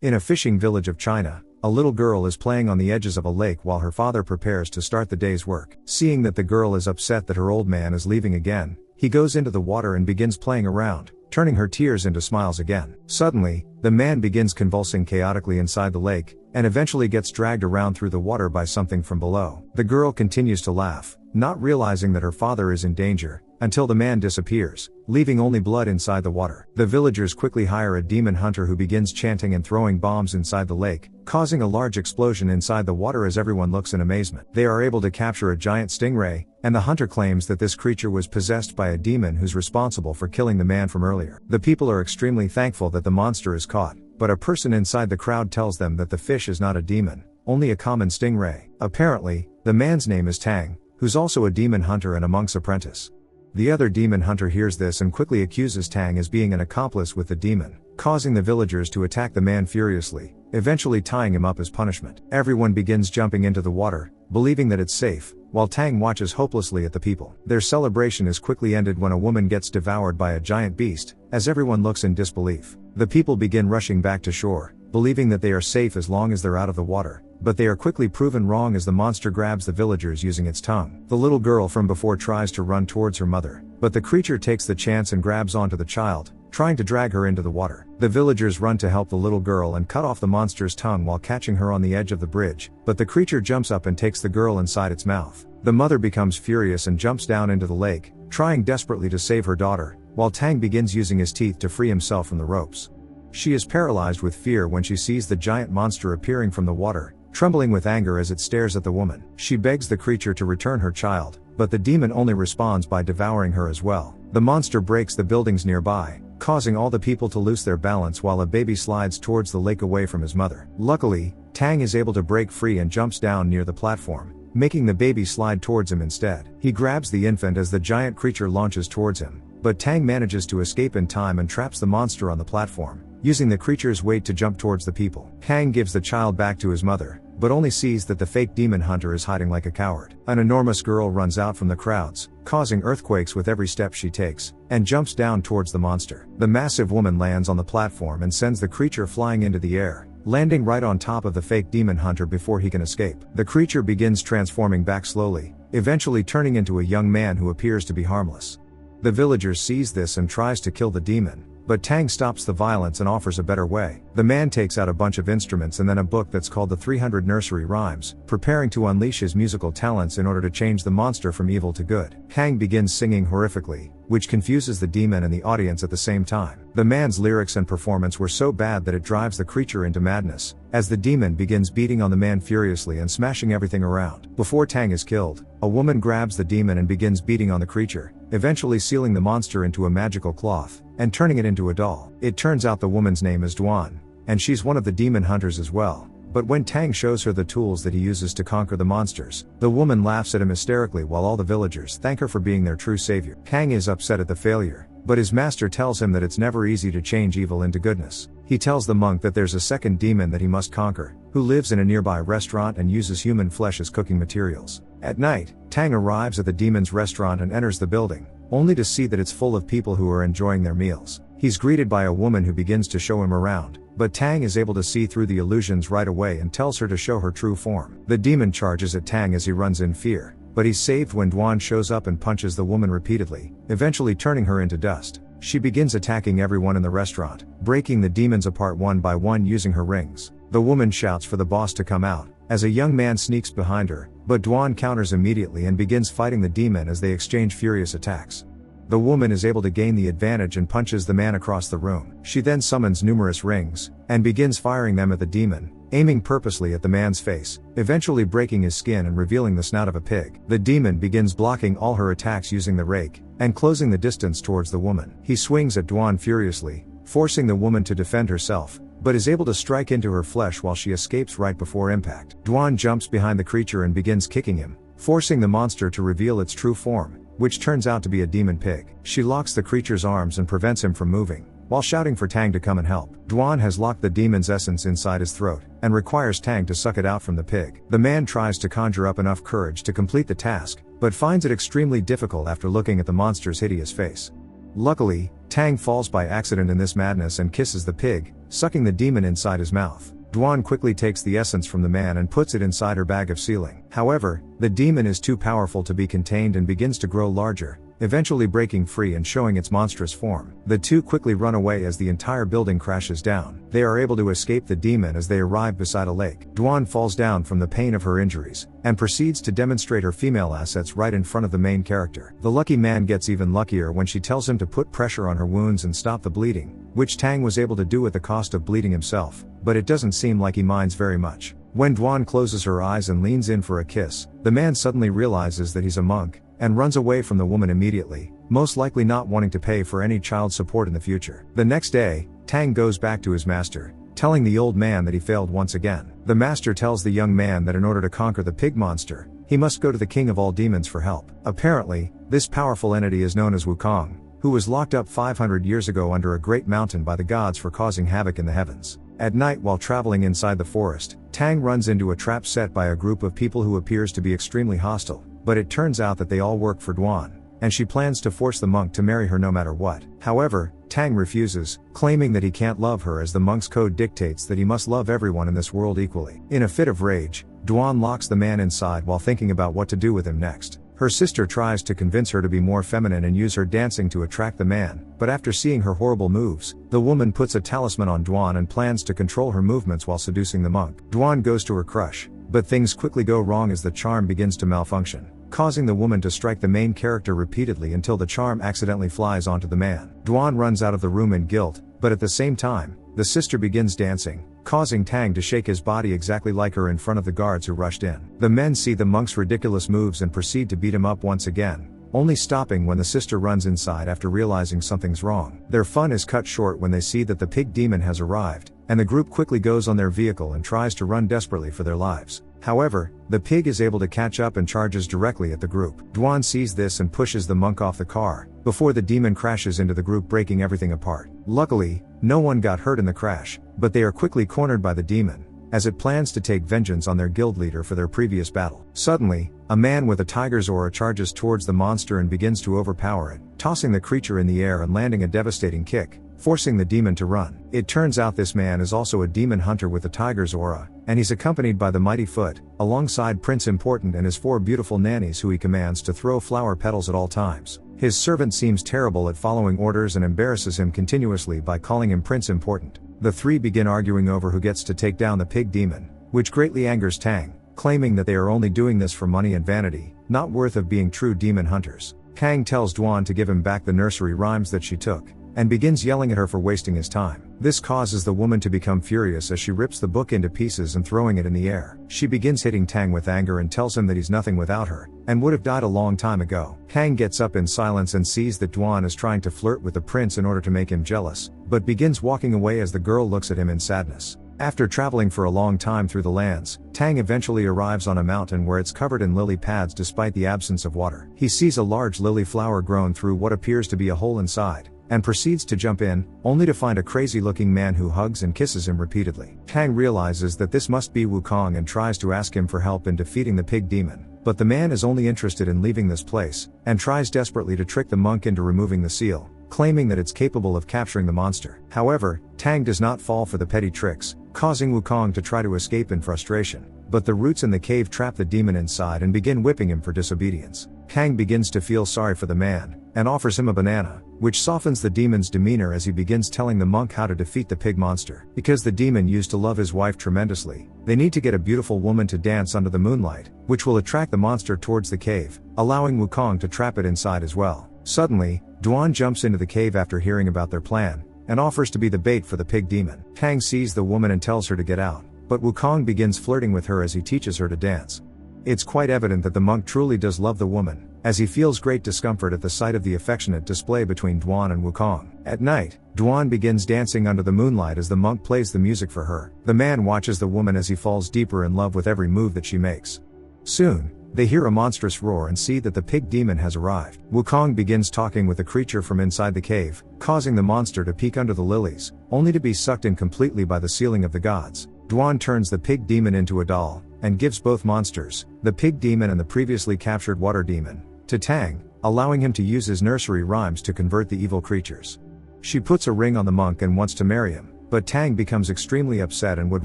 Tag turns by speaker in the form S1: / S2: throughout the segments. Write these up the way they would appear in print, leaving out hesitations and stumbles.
S1: In a fishing village of China, a little girl is playing on the edges of a lake while her father prepares to start the day's work. Seeing that the girl is upset that her old man is leaving again, he goes into the water and begins playing around, turning her tears into smiles again. Suddenly, the man begins convulsing chaotically inside the lake, and eventually gets dragged around through the water by something from below. The girl continues to laugh, not realizing that her father is in danger, until the man disappears, leaving only blood inside the water. The villagers quickly hire a demon hunter who begins chanting and throwing bombs inside the lake, causing a large explosion inside the water as everyone looks in amazement. They are able to capture a giant stingray, and the hunter claims that this creature was possessed by a demon who's responsible for killing the man from earlier. The people are extremely thankful that the monster is caught, but a person inside the crowd tells them that the fish is not a demon, only a common stingray. Apparently, the man's name is Tang, who's also a demon hunter and a monk's apprentice. The other demon hunter hears this and quickly accuses Tang as being an accomplice with the demon, causing the villagers to attack the man furiously, eventually tying him up as punishment. Everyone begins jumping into the water, believing that it's safe, while Tang watches hopelessly at the people. Their celebration is quickly ended when a woman gets devoured by a giant beast, as everyone looks in disbelief. The people begin rushing back to shore, believing that they are safe as long as they're out of the water, but they are quickly proven wrong as the monster grabs the villagers using its tongue. The little girl from before tries to run towards her mother, but the creature takes the chance and grabs onto the child, trying to drag her into the water. The villagers run to help the little girl and cut off the monster's tongue while catching her on the edge of the bridge, but the creature jumps up and takes the girl inside its mouth. The mother becomes furious and jumps down into the lake, trying desperately to save her daughter, while Tang begins using his teeth to free himself from the ropes. She is paralyzed with fear when she sees the giant monster appearing from the water, trembling with anger as it stares at the woman. She begs the creature to return her child, but the demon only responds by devouring her as well. The monster breaks the buildings nearby, causing all the people to lose their balance while a baby slides towards the lake away from his mother. Luckily, Tang is able to break free and jumps down near the platform, making the baby slide towards him instead. He grabs the infant as the giant creature launches towards him, but Tang manages to escape in time and traps the monster on the platform, using the creature's weight to jump towards the people. Tang gives the child back to his mother, but only sees that the fake demon hunter is hiding like a coward. An enormous girl runs out from the crowds, causing earthquakes with every step she takes, and jumps down towards the monster. The massive woman lands on the platform and sends the creature flying into the air, landing right on top of the fake demon hunter before he can escape. The creature begins transforming back slowly, eventually turning into a young man who appears to be harmless. The villager sees this and tries to kill the demon, but Tang stops the violence and offers a better way. The man takes out a bunch of instruments and then a book that's called the 300 Nursery Rhymes, preparing to unleash his musical talents in order to change the monster from evil to good. Tang begins singing horrifically, which confuses the demon and the audience at the same time. The man's lyrics and performance were so bad that it drives the creature into madness, as the demon begins beating on the man furiously and smashing everything around. Before Tang is killed, a woman grabs the demon and begins beating on the creature, eventually sealing the monster into a magical cloth, and turning it into a doll. It turns out the woman's name is Duan, and she's one of the demon hunters as well. But when Tang shows her the tools that he uses to conquer the monsters, the woman laughs at him hysterically while all the villagers thank her for being their true savior. Tang is upset at the failure, but his master tells him that it's never easy to change evil into goodness. He tells the monk that there's a second demon that he must conquer, who lives in a nearby restaurant and uses human flesh as cooking materials. At night, Tang arrives at the demon's restaurant and enters the building, only to see that it's full of people who are enjoying their meals. He's greeted by a woman who begins to show him around, but Tang is able to see through the illusions right away and tells her to show her true form. The demon charges at Tang as he runs in fear, but he's saved when Duan shows up and punches the woman repeatedly, eventually turning her into dust. She begins attacking everyone in the restaurant, breaking the demons apart one by one using her rings. The woman shouts for the boss to come out, as a young man sneaks behind her, but Duan counters immediately and begins fighting the demon as they exchange furious attacks. The woman is able to gain the advantage and punches the man across the room. She then summons numerous rings, and begins firing them at the demon, aiming purposely at the man's face, eventually breaking his skin and revealing the snout of a pig. The demon begins blocking all her attacks using the rake, and closing the distance towards the woman. He swings at Duan furiously, forcing the woman to defend herself, but is able to strike into her flesh while she escapes right before impact. Duan jumps behind the creature and begins kicking him, forcing the monster to reveal its true form, which turns out to be a demon pig. She locks the creature's arms and prevents him from moving, while shouting for Tang to come and help. Duan has locked the demon's essence inside his throat, and requires Tang to suck it out from the pig. The man tries to conjure up enough courage to complete the task, but finds it extremely difficult after looking at the monster's hideous face. Luckily, Tang falls by accident in this madness and kisses the pig, sucking the demon inside his mouth. Duan quickly takes the essence from the man and puts it inside her bag of sealing. However, the demon is too powerful to be contained and begins to grow larger, eventually breaking free and showing its monstrous form. The two quickly run away as the entire building crashes down. They are able to escape the demon as they arrive beside a lake. Duan falls down from the pain of her injuries, and proceeds to demonstrate her female assets right in front of the main character. The lucky man gets even luckier when she tells him to put pressure on her wounds and stop the bleeding, which Tang was able to do at the cost of bleeding himself, but it doesn't seem like he minds very much. When Duan closes her eyes and leans in for a kiss, the man suddenly realizes that he's a monk, and runs away from the woman immediately, most likely not wanting to pay for any child support in the future. The next day, Tang goes back to his master, telling the old man that he failed once again. The master tells the young man that in order to conquer the pig monster, he must go to the king of all demons for help. Apparently, this powerful entity is known as Wukong, who was locked up 500 years ago under a great mountain by the gods for causing havoc in the heavens. At night while traveling inside the forest, Tang runs into a trap set by a group of people who appears to be extremely hostile, but it turns out that they all work for Duan, and she plans to force the monk to marry her no matter what. However, Tang refuses, claiming that he can't love her as the monk's code dictates that he must love everyone in this world equally. In a fit of rage, Duan locks the man inside while thinking about what to do with him next. Her sister tries to convince her to be more feminine and use her dancing to attract the man, but after seeing her horrible moves, the woman puts a talisman on Duan and plans to control her movements while seducing the monk. Duan goes to her crush, but things quickly go wrong as the charm begins to malfunction, causing the woman to strike the main character repeatedly until the charm accidentally flies onto the man. Duan runs out of the room in guilt, but at the same time, the sister begins dancing, causing Tang to shake his body exactly like her in front of the guards who rushed in. The men see the monk's ridiculous moves and proceed to beat him up once again, only stopping when the sister runs inside after realizing something's wrong. Their fun is cut short when they see that the pig demon has arrived, and the group quickly goes on their vehicle and tries to run desperately for their lives. However, the pig is able to catch up and charges directly at the group. Duan sees this and pushes the monk off the car, before the demon crashes into the group, breaking everything apart. Luckily, no one got hurt in the crash, but they are quickly cornered by the demon, as it plans to take vengeance on their guild leader for their previous battle. Suddenly, a man with a tiger's aura charges towards the monster and begins to overpower it, tossing the creature in the air and landing a devastating kick, forcing the demon to run. It turns out this man is also a demon hunter with a tiger's aura, and he's accompanied by the mighty Foot, alongside Prince Important and his 4 beautiful nannies who he commands to throw flower petals at all times. His servant seems terrible at following orders and embarrasses him continuously by calling him Prince Important. The three begin arguing over who gets to take down the pig demon, which greatly angers Tang, claiming that they are only doing this for money and vanity, not worth of being true demon hunters. Tang tells Duan to give him back the nursery rhymes that she took, and begins yelling at her for wasting his time. This causes the woman to become furious as she rips the book into pieces and throwing it in the air. She begins hitting Tang with anger and tells him that he's nothing without her, and would have died a long time ago. Tang gets up in silence and sees that Duan is trying to flirt with the prince in order to make him jealous, but begins walking away as the girl looks at him in sadness. After traveling for a long time through the lands, Tang eventually arrives on a mountain where it's covered in lily pads despite the absence of water. He sees a large lily flower grown through what appears to be a hole inside, and proceeds to jump in, only to find a crazy-looking man who hugs and kisses him repeatedly. Tang realizes that this must be Wukong and tries to ask him for help in defeating the pig demon, but the man is only interested in leaving this place, and tries desperately to trick the monk into removing the seal, claiming that it's capable of capturing the monster. However, Tang does not fall for the petty tricks, causing Wukong to try to escape in frustration, but the roots in the cave trap the demon inside and begin whipping him for disobedience. Tang begins to feel sorry for the man, and offers him a banana, which softens the demon's demeanor as he begins telling the monk how to defeat the pig monster. Because the demon used to love his wife tremendously, they need to get a beautiful woman to dance under the moonlight, which will attract the monster towards the cave, allowing Wukong to trap it inside as well. Suddenly, Duan jumps into the cave after hearing about their plan, and offers to be the bait for the pig demon. Tang sees the woman and tells her to get out, but Wukong begins flirting with her as he teaches her to dance. It's quite evident that the monk truly does love the woman, as he feels great discomfort at the sight of the affectionate display between Duan and Wukong. At night, Duan begins dancing under the moonlight as the monk plays the music for her. The man watches the woman as he falls deeper in love with every move that she makes. Soon, they hear a monstrous roar and see that the pig demon has arrived. Wukong begins talking with the creature from inside the cave, causing the monster to peek under the lilies, only to be sucked in completely by the sealing of the gods. Duan turns the pig demon into a doll, and gives both monsters, the pig demon and the previously captured water demon, to Tang, allowing him to use his nursery rhymes to convert the evil creatures. She puts a ring on the monk and wants to marry him, but Tang becomes extremely upset and would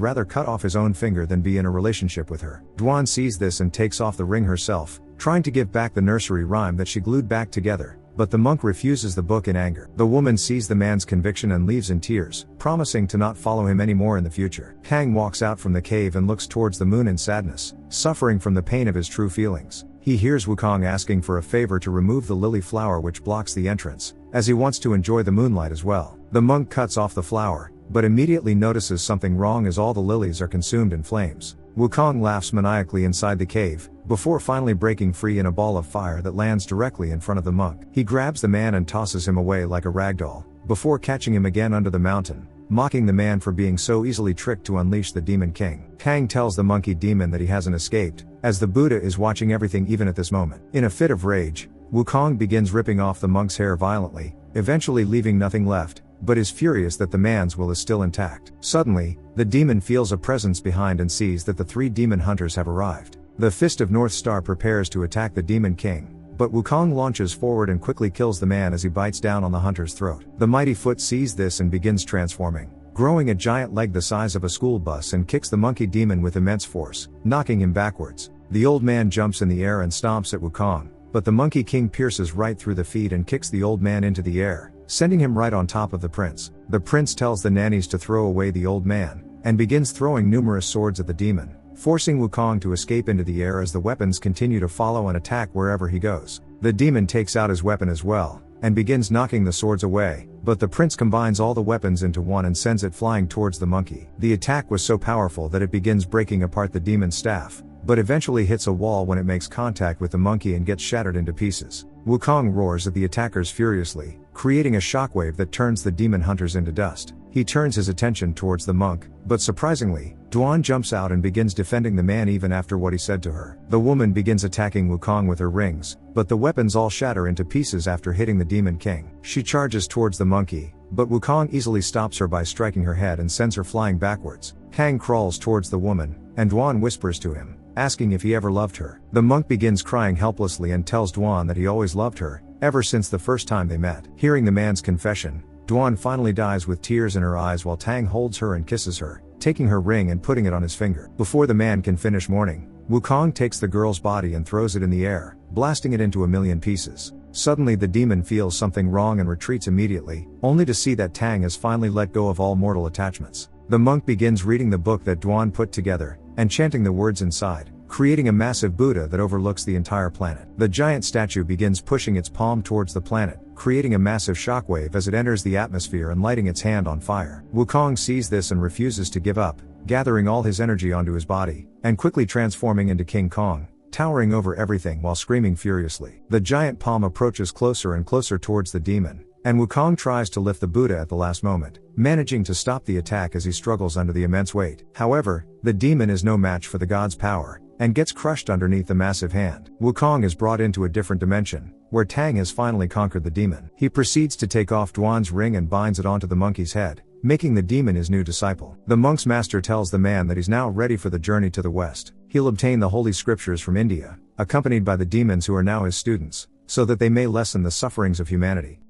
S1: rather cut off his own finger than be in a relationship with her. Duan sees this and takes off the ring herself, trying to give back the nursery rhyme that she glued back together, but the monk refuses the book in anger. The woman sees the man's conviction and leaves in tears, promising to not follow him anymore in the future. Tang walks out from the cave and looks towards the moon in sadness, suffering from the pain of his true feelings. He hears Wukong asking for a favor to remove the lily flower which blocks the entrance, as he wants to enjoy the moonlight as well. The monk cuts off the flower, but immediately notices something wrong as all the lilies are consumed in flames. Wukong laughs maniacally inside the cave, before finally breaking free in a ball of fire that lands directly in front of the monk. He grabs the man and tosses him away like a ragdoll, before catching him again under the mountain, mocking the man for being so easily tricked to unleash the Demon King. Tang tells the monkey demon that he hasn't escaped, as the Buddha is watching everything even at this moment. In a fit of rage, Wukong begins ripping off the monk's hair violently, eventually leaving nothing left, but is furious that the man's will is still intact. Suddenly, the demon feels a presence behind and sees that the 3 demon hunters have arrived. The Fist of North Star prepares to attack the Demon King, but Wukong launches forward and quickly kills the man as he bites down on the hunter's throat. The mighty foot sees this and begins transforming, growing a giant leg the size of a school bus and kicks the monkey demon with immense force, knocking him backwards. The old man jumps in the air and stomps at Wukong, but the Monkey King pierces right through the feet and kicks the old man into the air, sending him right on top of the prince. The prince tells the nannies to throw away the old man, and begins throwing numerous swords at the demon, forcing Wukong to escape into the air as the weapons continue to follow and attack wherever he goes. The demon takes out his weapon as well, and begins knocking the swords away, but the prince combines all the weapons into one and sends it flying towards the monkey. The attack was so powerful that it begins breaking apart the demon's staff, but eventually hits a wall when it makes contact with the monkey and gets shattered into pieces. Wukong roars at the attackers furiously, creating a shockwave that turns the demon hunters into dust. He turns his attention towards the monk, but surprisingly, Duan jumps out and begins defending the man even after what he said to her. The woman begins attacking Wukong with her rings, but the weapons all shatter into pieces after hitting the Demon King. She charges towards the monkey, but Wukong easily stops her by striking her head and sends her flying backwards. Tang crawls towards the woman, and Duan whispers to him, asking if he ever loved her. The monk begins crying helplessly and tells Duan that he always loved her, ever since the first time they met. Hearing the man's confession, Duan finally dies with tears in her eyes while Tang holds her and kisses her, taking her ring and putting it on his finger. Before the man can finish mourning, Wukong takes the girl's body and throws it in the air, blasting it into a million pieces. Suddenly the demon feels something wrong and retreats immediately, only to see that Tang has finally let go of all mortal attachments. The monk begins reading the book that Duan put together, and chanting the words inside, creating a massive Buddha that overlooks the entire planet. The giant statue begins pushing its palm towards the planet, creating a massive shockwave as it enters the atmosphere and lighting its hand on fire. Wukong sees this and refuses to give up, gathering all his energy onto his body, and quickly transforming into King Kong, towering over everything while screaming furiously. The giant palm approaches closer and closer towards the demon, and Wukong tries to lift the Buddha at the last moment, managing to stop the attack as he struggles under the immense weight. However, the demon is no match for the god's power, and gets crushed underneath the massive hand. Wukong is brought into a different dimension, where Tang has finally conquered the demon. He proceeds to take off Duan's ring and binds it onto the monkey's head, making the demon his new disciple. The monk's master tells the man that he's now ready for the journey to the west. He'll obtain the holy scriptures from India, accompanied by the demons who are now his students, so that they may lessen the sufferings of humanity.